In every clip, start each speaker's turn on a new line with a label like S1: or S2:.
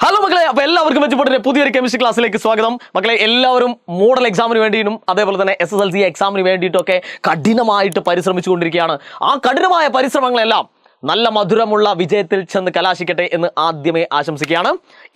S1: Hello മക്കളെ, അപ്പോൾ എല്ലാവർക്കും മെച്ചപ്പെട്ട പുതിയൊരു കെമിസ്ട്രി ക്ലാസ്സിലേക്ക് സ്വാഗതം. മക്കളെ, എല്ലാവരും മോഡൽ എക്സാമിന് വേണ്ടിയിട്ടും അതേപോലെ തന്നെ SSLC എക്സാമിന് വേണ്ടിയിട്ടൊക്കെ കഠിനമായിട്ട് പരിശ്രമിച്ചുകൊണ്ടിരിക്കുകയാണ്. ആ കഠിനമായ പരിശ്രമങ്ങളെല്ലാം നല്ല മധുരമുള്ള വിജയത്തിൽ ചെന്ന് കലാശിക്കട്ടെ എന്ന് ആദ്യമേ ആശംസിക്കുകയാണ്.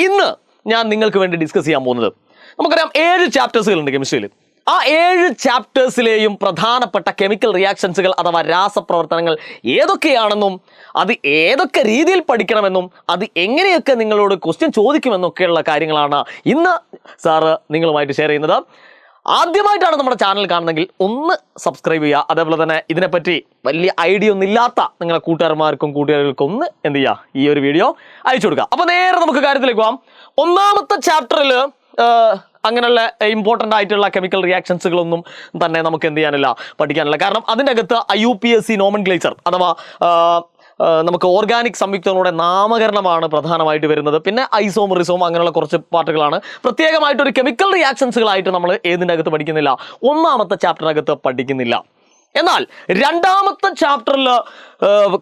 S1: ഇന്ന് ഞാൻ നിങ്ങൾക്ക് വേണ്ടി ഡിസ്കസ് ചെയ്യാൻ പോകുന്നത്, നമുക്കറിയാം 7 ചാപ്റ്റേഴ്സുകളുണ്ട് കെമിസ്ട്രിയിൽ. ആ 7 ചാപ്റ്റേഴ്സിലെയും പ്രധാനപ്പെട്ട കെമിക്കൽ റിയാക്ഷൻസുകൾ അഥവാ രാസപ്രവർത്തനങ്ങൾ ഏതൊക്കെയാണെന്നും അത് ഏതൊക്കെ രീതിയിൽ പഠിക്കണമെന്നും അത് എങ്ങനെയൊക്കെ നിങ്ങളോട് ക്വസ്റ്റ്യൻ ചോദിക്കുമെന്നൊക്കെയുള്ള കാര്യങ്ങളാണ് ഇന്ന് സാറ് നിങ്ങളുമായിട്ട് ഷെയർ ചെയ്യുന്നത്. ആദ്യമായിട്ടാണ് നമ്മുടെ ചാനൽ കാണുന്നതെങ്കിൽ ഒന്ന് സബ്സ്ക്രൈബ് ചെയ്യുക. അതേപോലെ തന്നെ ഇതിനെപ്പറ്റി വലിയ ഐഡിയ ഒന്നും ഇല്ലാത്ത നിങ്ങളുടെ കൂട്ടുകാർക്കും ഒന്ന് എന്ത് ചെയ്യുക, ഈ ഒരു വീഡിയോ അയച്ചു കൊടുക്കുക. അപ്പോൾ നേരെ നമുക്ക് കാര്യത്തിലേക്ക് പോകാം. ഒന്നാമത്തെ ചാപ്റ്ററിൽ അങ്ങനെയുള്ള ഇമ്പോർട്ടൻ്റ് ആയിട്ടുള്ള കെമിക്കൽ റിയാക്ഷൻസുകളൊന്നും തന്നെ നമുക്ക് എന്ത് ചെയ്യാനില്ല, പഠിക്കാനില്ല. കാരണം അതിൻ്റെ അകത്ത് IUPAC നോമൻക്ലേച്ചർ അഥവാ നമുക്ക് ഓർഗാനിക് സംയുക്തങ്ങളുടെ നാമകരണമാണ് പ്രധാനമായിട്ട് വരുന്നത്. പിന്നെ ഐസോമറിസോം അങ്ങനെയുള്ള കുറച്ച് പാർട്ടുകളാണ്. പ്രത്യേകമായിട്ട് ഒരു കെമിക്കൽ റിയാക്ഷൻസുകളായിട്ട് നമ്മൾ ഏതിൻ്റെ അകത്ത് പഠിക്കുന്നില്ല, ഒന്നാമത്തെ ചാപ്റ്ററിനകത്ത് പഠിക്കുന്നില്ല. എന്നാൽ രണ്ടാമത്തെ ചാപ്റ്ററിൽ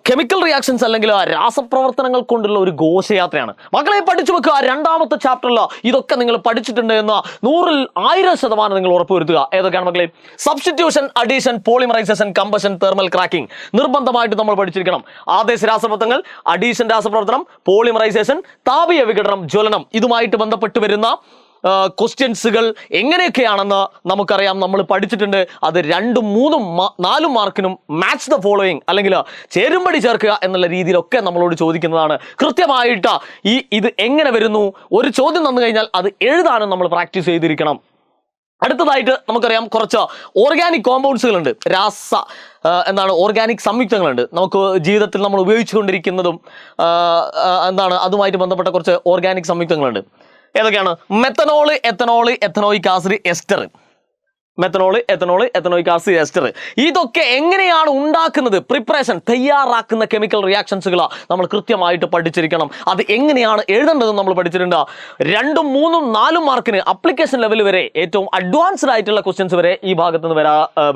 S1: കെമിക്കൽ റിയാക്ഷൻസ് അല്ലെങ്കിൽ രാസപ്രവർത്തനങ്ങൾ കൊണ്ടുള്ള ഒരു ഘോഷയാത്രയാണ്. മക്കളെ പഠിച്ചു വെക്കുക. രണ്ടാമത്തെ ചാപ്റ്ററിൽ ഇതൊക്കെ നിങ്ങൾ പഠിച്ചിട്ടുണ്ട് എന്ന് 100ൽ 1000% നിങ്ങൾ ഉറപ്പുവരുത്തുക. ഏതൊക്കെയാണ് മക്കളെ? Substitution, addition, polymerisation, combustion, thermal cracking നിർബന്ധമായിട്ട് നമ്മൾ പഠിച്ചിരിക്കണം. ആദേശ രാസപ്രവർത്തനങ്ങൾ, അഡീഷൻ രാസപ്രവർത്തനം, പോളിമറൈസേഷൻ, താപീയ വിഘടനം, ജ്വലനം, ഇതുമായിട്ട് ബന്ധപ്പെട്ട് വരുന്ന ക്വസ്റ്റ്യൻസുകൾ എങ്ങനെയൊക്കെയാണെന്ന് നമുക്കറിയാം, നമ്മൾ പഠിച്ചിട്ടുണ്ട്. അത് 2, 3, 4 മാർക്കിനും മാച്ച് ദ ഫോളോയിങ് അല്ലെങ്കിൽ ചേരുംപടി ചേർക്കുക എന്നുള്ള രീതിയിലൊക്കെ നമ്മളോട് ചോദിക്കുന്നതാണ്. കൃത്യമായിട്ട് ഇത് എങ്ങനെ വരുന്നു, ഒരു ചോദ്യം തന്നു കഴിഞ്ഞാൽ അത് എഴുതാനും നമ്മൾ പ്രാക്ടീസ് ചെയ്തിരിക്കണം. അടുത്തതായിട്ട് നമുക്കറിയാം കുറച്ച് ഓർഗാനിക് കോമ്പൗണ്ട്സുകളുണ്ട്, ഓർഗാനിക് സംയുക്തങ്ങളുണ്ട്. നമുക്ക് ജീവിതത്തിൽ നമ്മൾ ഉപയോഗിച്ചുകൊണ്ടിരിക്കുന്നതും അതുമായിട്ട് ബന്ധപ്പെട്ട കുറച്ച് ഓർഗാനിക് സംയുക്തങ്ങളുണ്ട്. ഏതൊക്കെയാണ്? Methanol, ethanol, ethanoic acid, ester. Methanol, ethanol, ethanoic acid, ester. ഇതൊക്കെ എങ്ങനെയാണ് ഉണ്ടാക്കുന്നത്, പ്രിപ്പറേഷൻ, തയ്യാറാക്കുന്ന കെമിക്കൽ റിയാക്ഷൻസുകൾ നമ്മൾ കൃത്യമായിട്ട് പഠിച്ചിരിക്കണം. അത് എങ്ങനെയാണ് എഴുതേണ്ടതെന്ന് നമ്മൾ പഠിച്ചിട്ടുണ്ട്. 2, 3, 4 മാർക്കിന് അപ്ലിക്കേഷൻ ലെവൽ വരെ ഏറ്റവും അഡ്വാൻസ്ഡ് ആയിട്ടുള്ള ക്വസ്റ്റ്യൻസ് വരെ ഈ ഭാഗത്ത് നിന്ന്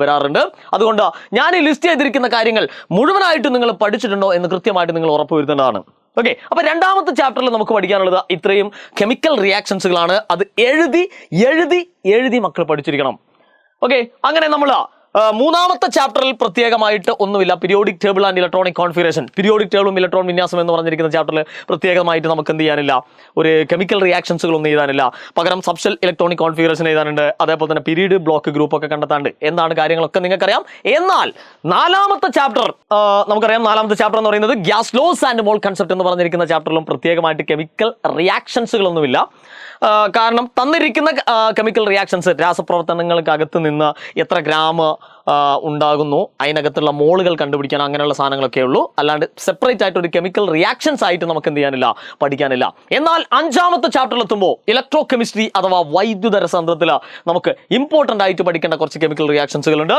S1: വരാറുണ്ട്. അതുകൊണ്ട് ഞാൻ ഈ ലിസ്റ്റ് ചെയ്തിരിക്കുന്ന കാര്യങ്ങൾ മുഴുവനായിട്ട് നിങ്ങൾ പഠിച്ചിട്ടുണ്ടോ എന്ന് കൃത്യമായിട്ട് നിങ്ങൾ ഉറപ്പുവരുത്തേണ്ടതാണ്. ഓക്കെ, അപ്പൊ രണ്ടാമത്തെ ചാപ്റ്ററിൽ നമുക്ക് പഠിക്കാനുള്ളത് ഇത്രയും കെമിക്കൽ റിയാക്ഷൻസുകളാണ്. അത് എഴുതി മക്കൾ പഠിച്ചിരിക്കണം. ഓക്കെ, അങ്ങനെ നമ്മൾ മൂന്നാമത്തെ ചാപ്റ്ററിൽ പ്രത്യേകമായിട്ട് ഒന്നുമില്ല. Periodic table and electronic configuration, periodic ടേബിളും ഇലക്ട്രോൺ വിന്യാസം എന്ന് പറഞ്ഞിരിക്കുന്ന ചാപ്റ്ററിൽ പ്രത്യേകമായിട്ട് നമുക്ക് എന്ത് ചെയ്യാനില്ല, ഒരു കെമിക്കൽ റിയാക്ഷൻസുകളൊന്നും എഴുതാനില്ല. പകരം സബ്ഷൽ ഇലക്ട്രോണിക് കോൺഫിഗറേഷൻ എഴുതാനുണ്ട്. അതേപോലെ തന്നെ പീരീഡ്, ബ്ലോക്ക്, ഗ്രൂപ്പ് ഒക്കെ കണ്ടെത്താണ്ട് എന്താണ് കാര്യങ്ങളൊക്കെ നിങ്ങൾക്കറിയാം. എന്നാൽ നാലാമത്തെ ചാപ്റ്റർ നമുക്കറിയാം. നാലാമത്തെ ചാപ്റ്റർ എന്ന് പറയുന്നത് gas loss and mall concept എന്ന് പറഞ്ഞിരിക്കുന്ന ചാപ്റ്ററിലും പ്രത്യേകമായിട്ട് കെമിക്കൽ റിയാക്ഷൻസുകളൊന്നുമില്ല. കാരണം തന്നിരിക്കുന്ന കെമിക്കൽ റിയാക്ഷൻസ് രാസപ്രവർത്തനങ്ങൾക്കകത്ത് നിന്ന് എത്ര ഗ്രാം ഉണ്ടാകുന്നു, അതിനകത്തുള്ള മോളുകൾ കണ്ടുപിടിക്കാൻ അങ്ങനെയുള്ള സാധനങ്ങളൊക്കെ ഉള്ളൂ. അല്ലാണ്ട് സെപ്പറേറ്റ് ആയിട്ട് ഒരു കെമിക്കൽ റിയാക്ഷൻസ് ആയിട്ട് നമുക്ക് എന്ത് ചെയ്യാനില്ല, പഠിക്കാനില്ല. എന്നാൽ 5ാമത്തെ ചാപ്റ്ററിൽ എത്തുമ്പോൾ ഇലക്ട്രോ കെമിസ്ട്രി അഥവാ വൈദ്യുത രസതന്ത്രത്തിൽ നമുക്ക് ഇമ്പോർട്ടൻ്റ് ആയിട്ട് പഠിക്കേണ്ട കുറച്ച് കെമിക്കൽ റിയാക്ഷൻസുകളുണ്ട്.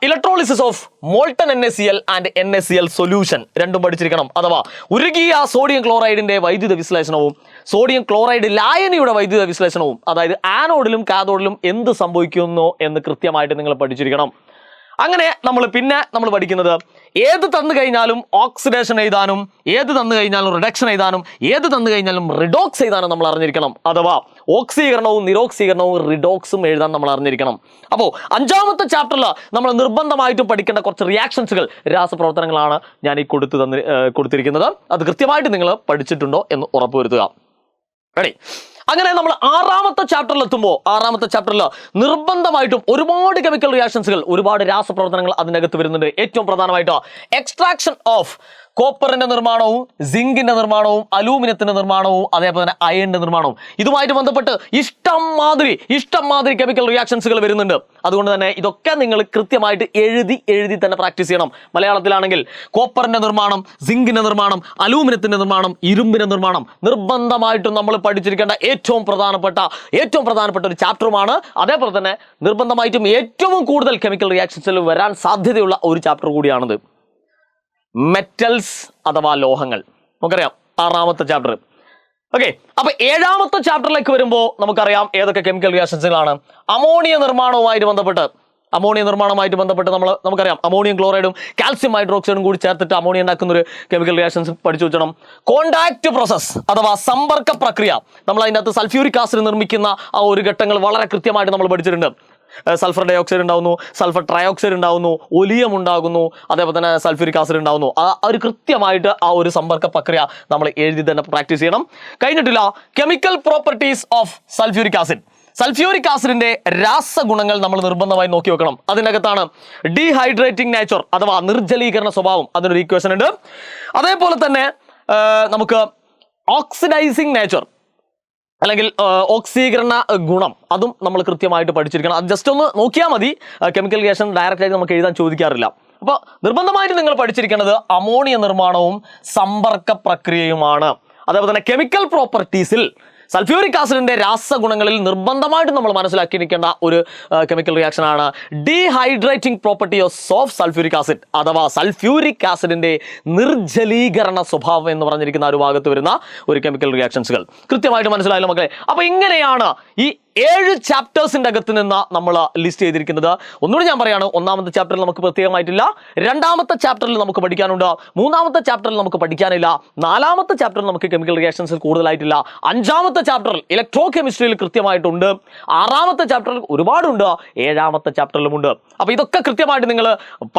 S1: Electrolysis of molten NaCl and NaCl solution രണ്ടും പഠിച്ചിരിക്കണം. അഥവാ ഉരുകിയ സോഡിയം ക്ലോറൈഡിന്റെ വൈദ്യുത വിശ്ലേഷണവും സോഡിയം ക്ലോറൈഡ് ലായനിയുടെ വൈദ്യുത വിശ്ലേഷണവും, അതായത് ആനോഡിലും കാഥോഡിലും എന്ത് സംഭവിക്കുന്നു എന്ന് കൃത്യമായിട്ട് നിങ്ങൾ പഠിച്ചിരിക്കണം. അങ്ങനെ നമ്മൾ പഠിക്കുന്നത് ഏത് തന്നു കഴിഞ്ഞാലും ഓക്സിഡേഷൻ എഴുതാനും, ഏത് തന്നു കഴിഞ്ഞാലും റിഡക്ഷൻ എഴുതാനും, ഏത് തന്നു കഴിഞ്ഞാലും റിഡോക്സ് എഴുതാനും നമ്മൾ അറിഞ്ഞിരിക്കണം. അഥവാ ഓക്സീകരണവും നിരോക്സീകരണവും റിഡോക്സും എഴുതാൻ നമ്മൾ അറിഞ്ഞിരിക്കണം. അപ്പോൾ 5ാമത്തെ ചാപ്റ്ററിൽ നമ്മൾ നിർബന്ധമായിട്ടും പഠിക്കേണ്ട കുറച്ച് റിയാക്ഷൻസുകൾ, രാസപ്രവർത്തനങ്ങളാണ് ഞാൻ ഈ കൊടുത്തിരിക്കുന്നത്. അത് കൃത്യമായിട്ട് നിങ്ങൾ പഠിച്ചിട്ടുണ്ടോ എന്ന് ഉറപ്പുവരുത്തുക. റെഡി? അങ്ങനെ നമ്മൾ 6ാമത്തെ ചാപ്റ്ററിൽ എത്തുമ്പോൾ 6ാമത്തെ ചാപ്റ്ററിൽ നിർബന്ധമായിട്ടും ഒരുപാട് കെമിക്കൽ റിയാക്ഷൻസുകൾ, ഒരുപാട് രാസപ്രവർത്തനങ്ങൾ അതിനകത്ത് വരുന്നുണ്ട്. ഏറ്റവും പ്രധാനമായിട്ട് എക്സ്ട്രാക്ഷൻ ഓഫ് കോപ്പറിന്റെ നിർമ്മാണവും, സിങ്കിന്റെ നിർമ്മാണവും, അലൂമിനിയത്തിന്റെ നിർമ്മാണവും, അതേപോലെ തന്നെ അയണിന്റെ നിർമ്മാണവും, ഇതുമായിട്ട് ബന്ധപ്പെട്ട് ഇഷ്ടംമാതിരി കെമിക്കൽ റിയാക്ഷൻസുകൾ വരുന്നുണ്ട്. അതുകൊണ്ട് തന്നെ ഇതൊക്കെ നിങ്ങൾ കൃത്യമായിട്ട് എഴുതി തന്നെ പ്രാക്ടീസ് ചെയ്യണം. മലയാളത്തിലാണെങ്കിൽ കോപ്പറിന്റെ നിർമ്മാണം, സിങ്കിന്റെ നിർമ്മാണം, അലൂമിനിയത്തിന്റെ നിർമ്മാണം, ഇരുമ്പിന്റെ നിർമ്മാണം നിർബന്ധമായിട്ടും നമ്മൾ പഠിച്ചിരിക്കേണ്ട ഏറ്റവും പ്രധാനപ്പെട്ട ഒരു ചാപ്റ്ററുമാണ്. അതേപോലെ തന്നെ നിർബന്ധമായിട്ടും ഏറ്റവും കൂടുതൽ കെമിക്കൽ റിയാക്ഷൻസിൽ വരാൻ സാധ്യതയുള്ള ഒരു ചാപ്റ്റർ കൂടിയാണിത്. മെറ്റൽസ് അഥവാ ലോഹങ്ങൾ. നമുക്കറിയാം 6ാമത്തെ ചാപ്റ്റർ. ഓക്കെ, അപ്പൊ 7ാമത്തെ ചാപ്റ്ററിലേക്ക് വരുമ്പോൾ നമുക്കറിയാം ഏതൊക്കെ കെമിക്കൽ റിയാക്ഷൻസുകളാണ്. അമോണിയ നിർമ്മാണവുമായിട്ട് ബന്ധപ്പെട്ട് അമോണിയ നിർമ്മാണമായിട്ട് ബന്ധപ്പെട്ട് നമുക്കറിയാം അമോണിയം ക്ലോറൈഡും കാൽസ്യം ഹൈഡ്രോക്സൈഡും കൂടി ചേർത്തിട്ട് അമോണിയ ഉണ്ടാക്കുന്ന ഒരു കെമിക്കൽ റിയാക്ഷൻസ് പഠിച്ചു വെച്ചണം. കോണ്ടാക്ട് പ്രോസസ് അഥവാ സമ്പർക്ക പ്രക്രിയ, നമ്മൾ അതിൻ്റെ അകത്ത് സൾഫ്യൂരിക് ആസിഡ് നിർമ്മിക്കുന്ന ആ ഒരു ഘട്ടങ്ങൾ വളരെ കൃത്യമായിട്ട് നമ്മൾ പഠിച്ചിട്ടുണ്ട്. സൾഫർ ഡൈ ഓക്സൈഡ് ഉണ്ടാവുന്നു, സൾഫർ ട്രയോക്സൈഡ് ഉണ്ടാവുന്നു, ഒലിയം ഉണ്ടാകുന്നു, അതേപോലെ തന്നെ സൾഫ്യൂരിക് ആസിഡ് ഉണ്ടാവുന്നു. ആ ഒരു കൃത്യമായിട്ട് ആ ഒരു സമ്പർക്ക പ്രക്രിയ നമ്മൾ എഴുതി തന്നെ പ്രാക്ടീസ് ചെയ്യണം. കഴിഞ്ഞിട്ടില്ല chemical properties of sulphuric acid. Sulphuric ആസിഡിന്റെ രാസഗുണങ്ങൾ നമ്മൾ നിർബന്ധമായി നോക്കി വെക്കണം. അതിനകത്താണ് ഡീഹൈഡ്രേറ്റിംഗ് നേച്ചർ അഥവാ നിർജ്ജലീകരണ സ്വഭാവം, അതിനൊരു ഇക്വേഷൻ ഉണ്ട്. അതേപോലെ തന്നെ നമുക്ക് ഓക്സിഡൈസിങ് നേച്ചർ അല്ലെങ്കിൽ ഓക്സീകരണ ഗുണം, അതും നമ്മൾ കൃത്യമായിട്ട് പഠിച്ചിരിക്കണം. അത് ജസ്റ്റ് ഒന്ന് നോക്കിയാൽ മതി. കെമിക്കൽ റിയാക്ഷൻ ഡയറക്റ്റ് ആയിട്ട് നമുക്ക് എഴുതാൻ ചോദിക്കാറില്ല. അപ്പോൾ നിർബന്ധമായിട്ട് നിങ്ങൾ പഠിച്ചിരിക്കുന്നത് അമോണിയ നിർമ്മാണവും സമ്പർക്ക പ്രക്രിയയുമാണ്. അതേപോലെ തന്നെ കെമിക്കൽ പ്രോപ്പർട്ടീസിൽ സൾഫ്യൂരിക് ആസിഡിന്റെ രാസഗുണങ്ങളിൽ നിർബന്ധമായിട്ട് നമ്മൾ മനസ്സിലാക്കിയിരിക്കേണ്ട ഒരു കെമിക്കൽ റിയാക്ഷൻ ആണ് dehydrating property of sulphuric acid അഥവാ സൾഫ്യൂരിക് ആസിഡിന്റെ നിർജ്ജലീകരണ സ്വഭാവം എന്ന് പറഞ്ഞിരിക്കുന്ന ഒരു ഭാഗത്ത് വരുന്ന ഒരു കെമിക്കൽ റിയാക്ഷൻസുകൾ കൃത്യമായിട്ട് മനസ്സിലായല്ലോ മക്കളെ. അപ്പൊ ഇങ്ങനെയാണ് ഈ 7 ചാപ്റ്റേഴ്സിന്റെ അകത്ത് നിന്ന് നമ്മൾ ലിസ്റ്റ് ചെയ്തിരിക്കുന്നത്. ഒന്നുകൂടി ഞാൻ പറയാണ്, ഒന്നാമത്തെ ചാപ്റ്ററിൽ നമുക്ക് പ്രത്യേകമായിട്ടില്ല, രണ്ടാമത്തെ ചാപ്റ്ററിൽ നമുക്ക് പഠിക്കാനുണ്ട്, മൂന്നാമത്തെ ചാപ്റ്ററിൽ നമുക്ക് പഠിക്കാനില്ല, നാലാമത്തെ ചാപ്റ്ററിൽ നമുക്ക് കെമിക്കൽ റിയാക്ഷൻസിൽ കൂടുതലായിട്ടില്ല, അഞ്ചാമത്തെ ചാപ്റ്ററിൽ ഇലക്ട്രോ കെമിസ്ട്രിയിൽ കൃത്യമായിട്ടുണ്ട്, ആറാമത്തെ ചാപ്റ്ററിൽ ഒരുപാടുണ്ട്, ഏഴാമത്തെ ചാപ്റ്ററിലുമുണ്ട്. അപ്പൊ ഇതൊക്കെ കൃത്യമായിട്ട് നിങ്ങൾ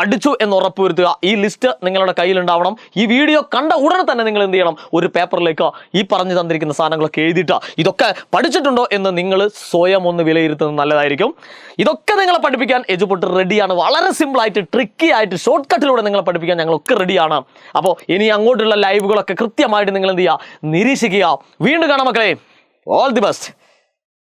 S1: പഠിച്ചു എന്ന് ഉറപ്പുവരുത്തുക. ഈ ലിസ്റ്റ് നിങ്ങളുടെ കയ്യിലുണ്ടാവണം. ഈ വീഡിയോ കണ്ട ഉടനെ തന്നെ നിങ്ങൾ എന്ത് ചെയ്യണം, ഒരു പേപ്പറിലേക്ക് ഈ പറഞ്ഞു തന്നിരിക്കുന്ന സാധനങ്ങളൊക്കെ എഴുതിയിട്ട് ഇതൊക്കെ പഠിച്ചിട്ടുണ്ടോ എന്ന് നിങ്ങൾ സ്വയം ഒന്ന് വിലയിരുത്തുന്നത് നല്ലതായിരിക്കും. ഇതൊക്കെ നിങ്ങളെ പഠിപ്പിക്കാൻ എജുപോർട്ട് റെഡിയാണ്. വളരെ സിമ്പിൾ ആയിട്ട്, ട്രിക്കി ആയിട്ട്, ഷോർട്ട് കട്ടിലൂടെ നിങ്ങളെ പഠിപ്പിക്കാൻ ഞങ്ങളൊക്കെ റെഡിയാണ്. അപ്പോൾ ഇനി അങ്ങോട്ടുള്ള ലൈവുകളൊക്കെ കൃത്യമായിട്ട് നിങ്ങൾ എന്ത് ചെയ്യുക, നിരീക്ഷിക്കുക. വീണ്ടും കാണാം മക്കളെ. All the best.